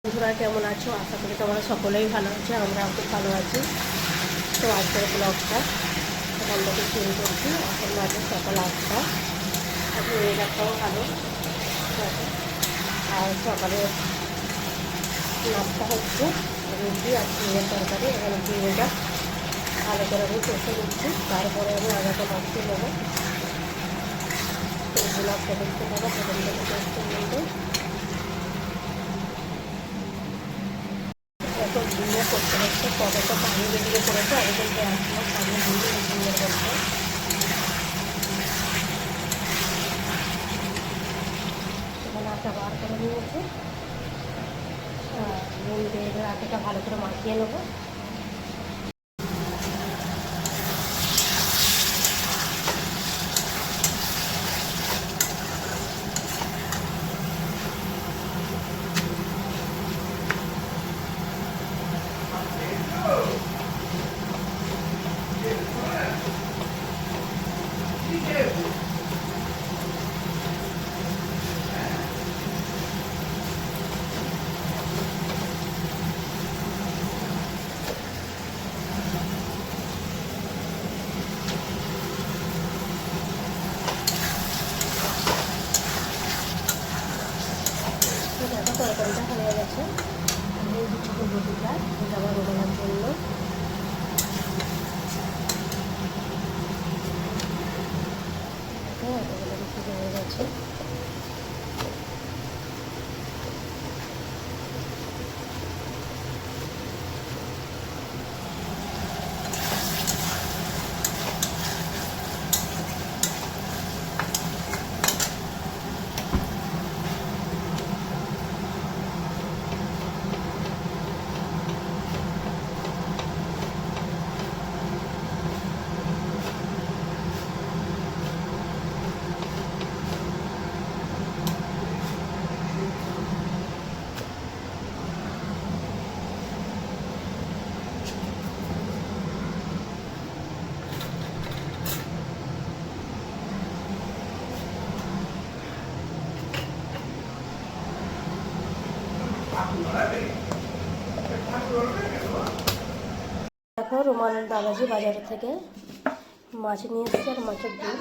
বন্ধুরা কেমন আছো? আশা করি তোমরা সকলেই ভালো আছো, আমরা খুব ভালো আছি। তো আজকের ব্লগটা সকাল থেকে শুরু করছি। এখন বাজে সকাল 8টা। আজকে ওয়েদারটাও ভালো আর সকালে নাস্তা হচ্ছে রুটি আর চিংড়ির তরকারি। এখানে চিংড়িটা ভালো করে আমি কষে দিচ্ছি, তারপরে আমি আগাটা মাছতে নেবো। তো ব্লগটা দেখতে পাবো প্রথম থেকে শেষ পর্যন্ত। এত ঝিঙে করতে হচ্ছে, কতটা পানি বেরিয়ে পড়েছে। আমি কিন্তু এখনো পানি দিয়ে ঝিঙের মধ্যে এখানে আটা বার করে নিয়েছে। নুন দিয়ে আটাটা ভালো করে মাখিয়ে নেবো। তরকারিটা হয়ে গেছে। রুটিটা এটা আবার রোলার জন্য হয়ে গেছে। দেখো রুমানের দাদাজি বাজার থেকে মাছ নিয়ে এসেছে আর মাছের ডিম।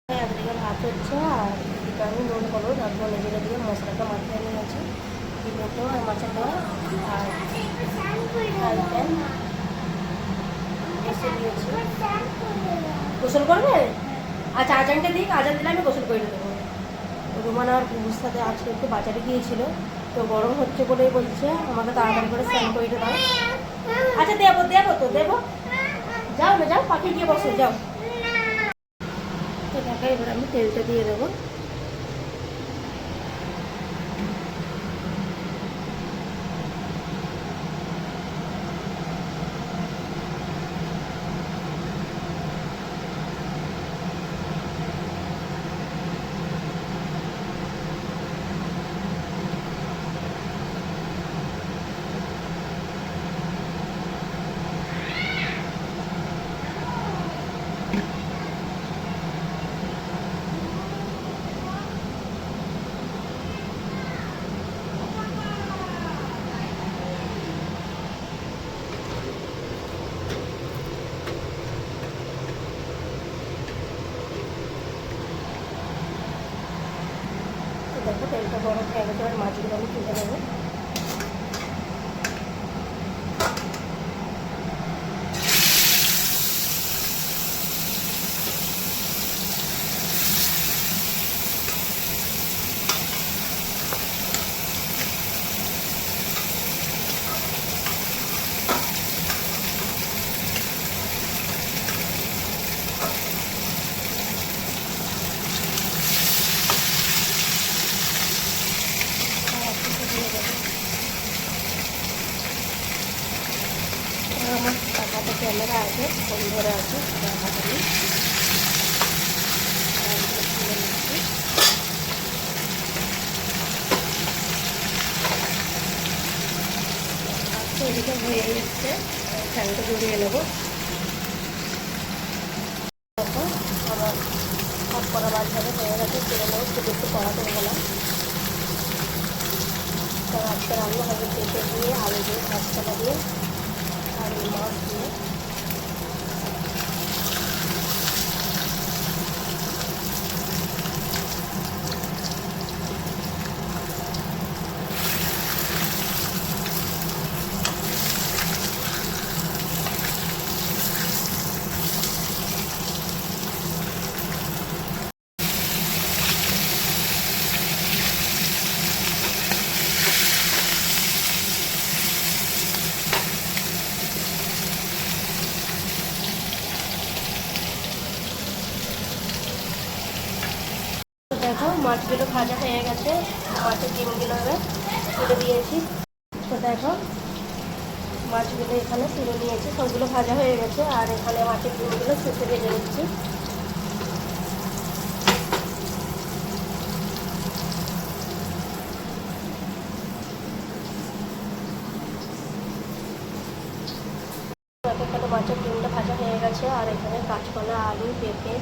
একদিকে ভাত হচ্ছে আর এদিকে আমি নুন হলুদ আর ধনে জিরে দিয়ে মশলাটা মাখিয়ে নিয়েছি। ডিমটো আর মাছটা আর ফ্রাই প্যান বসে দিয়েছি। গোসল করবে? আচ্ছা আজানটা দিক, আজান দিলে আমি গোসল করে দেবো। রুমান আর বুবুর সাথে আজকে একটু বাজারে গিয়েছিল, তো গরম হচ্ছে বলেই বলছে আমাকে তাড়াতাড়ি করে স্নান করে দাও। আচ্ছা দেবো দেবো তো দেবো, যাও না যাও, পাখি গিয়ে বসে যাও। তো দেখা এবার আমি তেলটা দিয়ে দেবো। দেখো তেলটা গরম হয়ে গেছে, এবার মাছগুলো আমি তুলে দেবো। আমার টাকাটা ক্যামেরা আছে, ফোন ধরে আছে, টাকাটা নিই তুলে নিচ্ছি। এদিকে হয়ে যাচ্ছে, ফ্যানটা জড়িয়ে নেবো। দেখো আমার সব করা মাছ ভাজা হয়ে গেছে, তুলে নেবো, একটু বেশি কড়া করে গেলাম। তো আজকে রান্না হবে পেঁপে দিয়ে, আলু দিয়ে, কাঁচকলা দিয়ে আর এই মাছ দিয়ে। দেখো মাছগুলো ভাজা হয়ে গেছে, মাছের ডিমগুলো এবার তুলে দিয়েছি। তো দেখো মাছগুলো এখানে তুলে নিয়েছি, সবগুলো ভাজা হয়ে গেছে। আর এখানে মাছের ডিমগুলো শুষে ভেজে নিচ্ছি। এখানে মাছের ডিমটা ভাজা হয়ে গেছে, আর এখানে কাঁচকলা, আলু, পেঁপে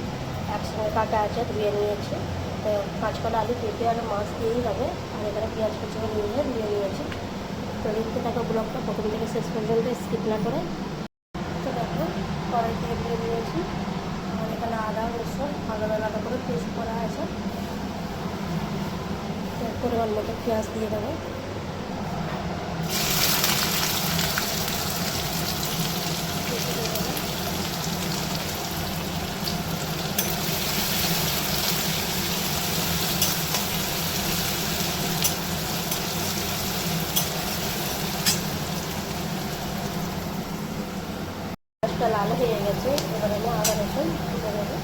একসঙ্গে কাটা আছে, ধুয়ে নিয়েছি। তো কাঁচকলা, আলু, পেঁপে আর মাছ দিয়েই হবে। আর এখানে পেঁয়াজ কুচি নিয়ে ধুয়ে নিয়েছি। তো দেখতে থাকো ব্লগটা প্রথম থেকে শেষ পর্যন্ত স্কিপ না করে। তো দেখো কড়াই থেকে ধুয়ে নিয়েছি, আর এখানে আদা রসুন আলাদা আলাদা করে পেস্ট করা আছে। পরিমাণ মতো পেঁয়াজ দিয়ে দেবো। পেঁয়াজটা লাল হয়ে গেছে, এবার আমি আদা রসুন দিয়ে দেবো।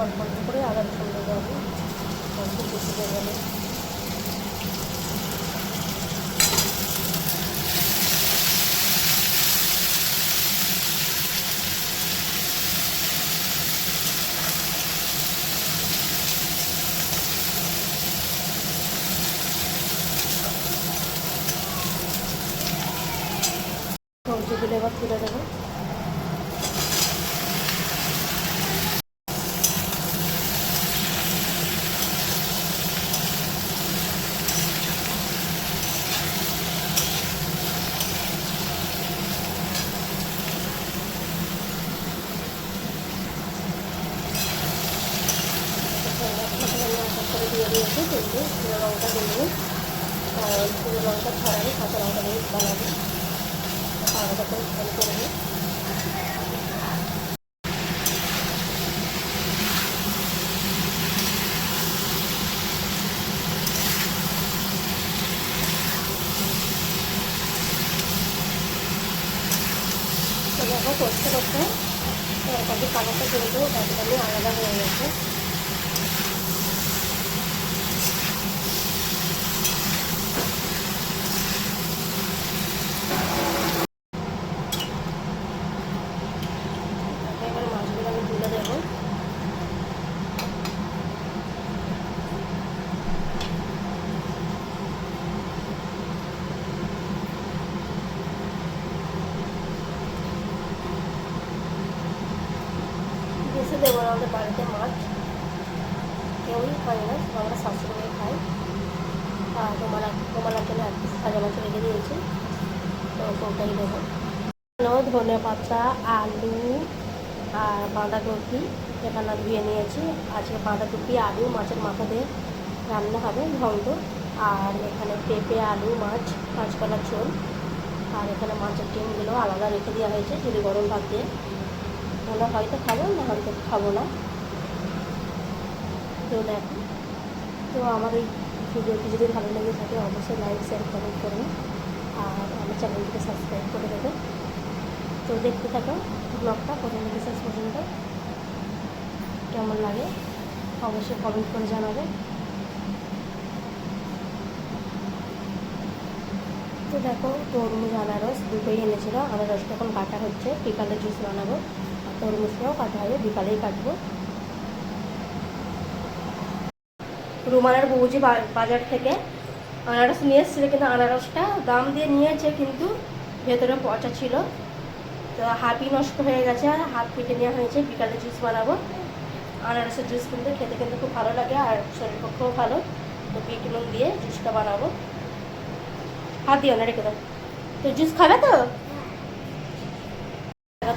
অল্প অল্প করে আদা রসুন দেবো আমি, অল্প বেশি দেবো না। সবজিগুলো এবার তুলে দেবো। করে দিয়ে দিয়েছি, কিন্তু পুরো লঙ্কা দিইনি, কারণ পুরো লঙ্কা ছাড়াই কাঁচা লঙ্কা দিয়ে বানাবো, আলাদা করে ফোন করে নিই। তো দেখো করতে করতে তরকারি কালারটা কিন্তু একদমই আলাদা হয়ে গেছে। এবার মাছগুলো আমি তুলে দেবো। বেশি দেবো না, আমাদের বাড়িতে মাছ কেউই খাই না, আমরা শাশুড়ি খাই। আর তোমার জন্য এক পিস ভাজা মাছ রেখে দিয়েছি, তো ওটাই দেবো। ধনে পাতা, আলু আর বাঁধাকপি এখানে ধুয়ে নিয়েছি। আজকে বাঁধাকপি, আলু, মাছের মাথা দিয়ে রান্না হবে ঘন্ট। আর এখানে পেঁপে, আলু, মাছ, কাঁচকলার ঝোল। আর এখানে মাছের ডিমগুলো আলাদা রেখে দেওয়া হয়েছে, যদি গরম ভাত দিয়ে ওরা হয়তো খাবো, না হয়তো খাবো না। তো দেখো, তো আমার এই ভিডিওটি যদি ভালো লেগে থাকে অবশ্যই লাইক, শেয়ার, কমেন্ট করবে, আর আমার চ্যানেলটিকে সাবস্ক্রাইব করে দেবে। তো দেখতে থাকো ব্লগটা প্রথম থেকে শেষ পর্যন্ত, কেমন লাগে অবশ্যই কমেন্ট করে জানাবে। তো দেখো তরমুজ, আনারস দুটোই এনেছিল। আনারসটা এখন কাটা হচ্ছে, বিকালে জুস বানাবো। আর তরমুজটাও কাটা হবে, বিকালেই কাটবো। রুমানার বৌজি বাজার থেকে আনারস নিয়ে এসেছিলো, কিন্তু আনারসটা দাম দিয়ে নিয়েছে, কিন্তু ভেতরে পচা ছিল। তো হাফই নষ্ট হয়ে গেছে, আর হাফ কেটে নেওয়া হয়েছে। বিকালে জুস বানাবো। আনারসের জুস কিন্তু খেতে কিন্তু খুব ভালো লাগে, আর শরীর পক্ষেও ভালো। তো বিট নুন দিয়ে জুসটা বানাবো। হাত দিও না, রেখে দাও। তো জুস খাবে তো?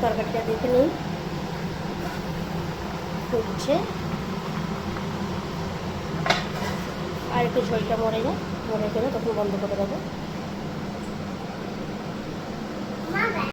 তরকারিটা দেখে নিই, হচ্ছে। আর একটু ঝোলটা মরে যায়, মরে গেলে তখন বন্ধ করে দেবো।